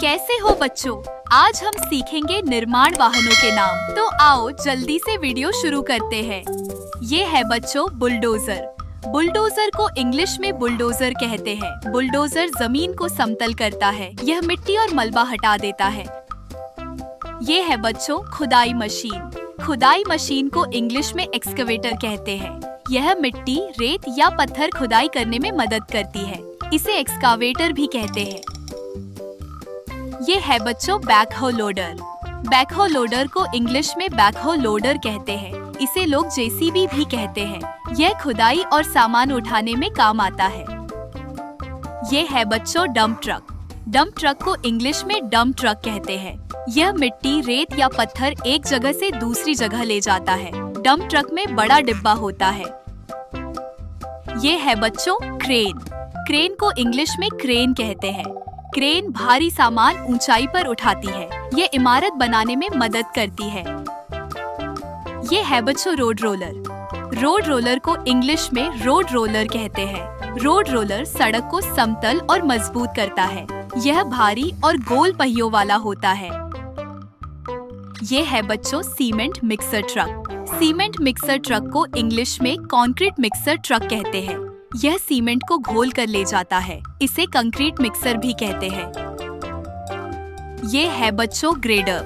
कैसे हो बच्चों? आज हम सीखेंगे निर्माण वाहनों के नाम। तो आओ जल्दी से वीडियो शुरू करते हैं। ये है बच्चों बुलडोजर। बुलडोजर को इंग्लिश में बुलडोजर कहते हैं। बुलडोजर जमीन को समतल करता है। यह मिट्टी और मलबा हटा देता है। ये है बच्चों खुदाई मशीन। खुदाई मशीन को इंग्लिश में एक्सकवेटर कहते हैं। यह मिट्टी, रेत या पत्थर खुदाई करने में मदद करती है। इसे एक्सकावेटर भी कहते हैं। ये है बच्चों बैकहो लोडर। बैकहो लोडर को इंग्लिश में बैकहो लोडर कहते हैं। इसे लोग जेसीबी भी कहते हैं। यह खुदाई और सामान उठाने में काम आता है। ये है बच्चों डंप ट्रक। डंप ट्रक को इंग्लिश में डंप ट्रक कहते हैं। यह मिट्टी, रेत या पत्थर एक जगह से दूसरी जगह ले जाता है। डंप ट्रक में बड़ा डिब्बा होता है। ये है बच्चों क्रेन। क्रेन को इंग्लिश में क्रेन कहते हैं। क्रेन भारी सामान ऊंचाई पर उठाती है। ये इमारत बनाने में मदद करती है। ये है बच्चों रोड रोलर। रोड रोलर को इंग्लिश में रोड रोलर कहते हैं। रोड रोलर सड़क को समतल और मजबूत करता है। यह भारी और गोल पहियों वाला होता है। ये है बच्चों cement mixer truck. Cement mixer truck को इंग्लिश में कंक्रीट मिक्सर ट्रक कहते हैं। यह सीमेंट को घोल कर ले जाता है। इसे कंक्रीट मिक्सर भी कहते हैं। ये है बच्चों ग्रेडर।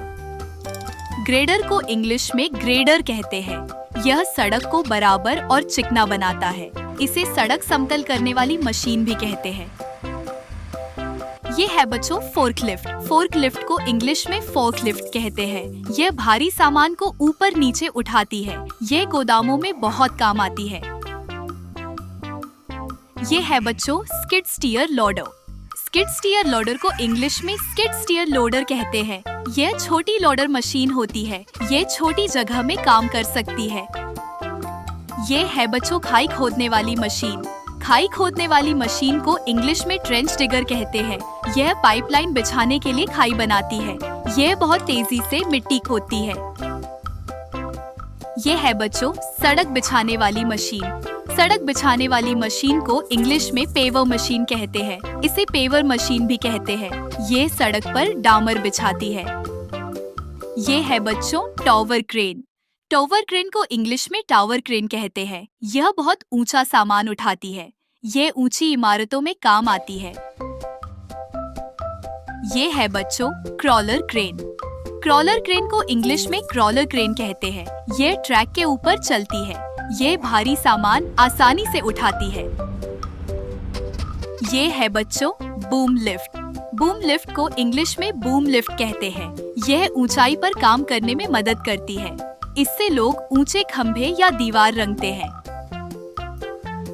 ग्रेडर को इंग्लिश में ग्रेडर कहते हैं। यह सड़क को बराबर और चिकना बनाता है। इसे सड़क समतल करने वाली मशीन भी कहते हैं। ये है बच्चों फोर्कलिफ्ट। फोर्कलिफ्ट को इंग्लिश में फोर्कलिफ्ट कहते हैं। यह भारी सामान को ऊपर नीचे उठाती है। यह गोदामों में बहुत काम आती है। ये है बच्चों skid steer loader. Skid steer loader को इंग्लिश में स्किड स्टीयर लोडर कहते हैं। यह छोटी लोडर मशीन होती है। यह छोटी जगह में काम कर सकती है। ये है बच्चों खाई खोदने वाली मशीन। खाई खोदने वाली मशीन को इंग्लिश में ट्रेंच डिगर कहते हैं। यह पाइपलाइन बिछाने के लिए खाई बनाती है। यह बहुत तेजी से मिट्टी खोदती है। यह है बच्चों सड़क बिछाने वाली मशीन। सड़क बिछाने वाली मशीन को इंग्लिश में पेवर मशीन कहते हैं। इसे पेवर मशीन भी कहते हैं। ये सड़क पर डामर बिछाती है। ये है बच्चों टावर क्रेन। टावर क्रेन को इंग्लिश में टावर क्रेन कहते हैं। यह बहुत ऊंचा सामान उठाती है। ये ऊंची इमारतों में काम आती है। ये है बच्चों क्रॉलर क्रेन। क्रॉलर क्रेन को इंग्लिश में क्रॉलर क्रेन कहते हैं। यह ट्रैक के ऊपर चलती है। ये भारी सामान आसानी से उठाती है। ये है बच्चों बूम लिफ्ट। बूम लिफ्ट को इंग्लिश में बूम लिफ्ट कहते हैं। यह ऊंचाई पर काम करने में मदद करती है। इससे लोग ऊंचे खंभे या दीवार रंगते हैं।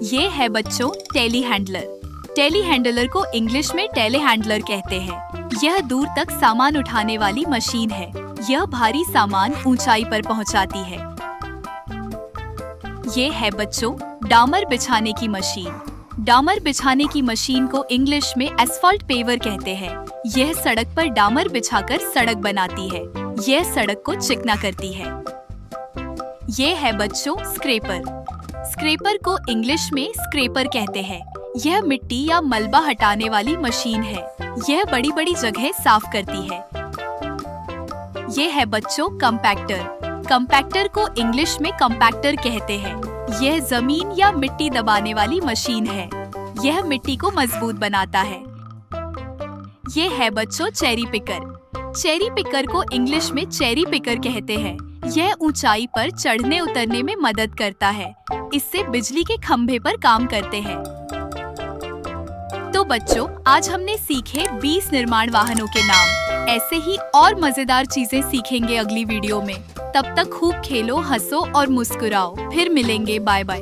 ये है बच्चों टेली हैंडलर। टेली हैंडलर को इंग्लिश में टेली हैंडलर कहते हैं। यह दूर तक सामान उठाने वाली मशीन है। यह भारी सामान ऊंचाई पर पहुंचाती है। ये है बच्चों डामर बिछाने की मशीन। डामर बिछाने की मशीन को इंग्लिश में एस्फाल्ट पेवर कहते हैं। यह सड़क पर डामर बिछाकर सड़क बनाती है। यह सड़क को चिकना करती है। ये है बच्चों स्क्रेपर। स्क्रेपर को इंग्लिश में स्क्रेपर कहते हैं। यह मिट्टी या मलबा हटाने वाली मशीन है। यह बड़ी बड़ी जगह साफ करती है। ये है बच्चों कंपैक्टर। कंपैक्टर को इंग्लिश में कंपैक्टर कहते हैं। यह जमीन या मिट्टी दबाने वाली मशीन है। यह मिट्टी को मजबूत बनाता है। ये है बच्चों चेरी पिकर। चेरी पिकर को इंग्लिश में चेरी पिकर कहते हैं। यह ऊंचाई पर चढ़ने उतरने में मदद करता है। इससे बिजली के खंभे पर काम करते हैं। तो बच्चों आज हमने सीखे 20 निर्माण वाहनों के नाम। ऐसे ही और मजेदार चीजें सीखेंगे अगली वीडियो में। तब तक खूब खेलो, हंसो और मुस्कुराओ। फिर मिलेंगे। Bye bye.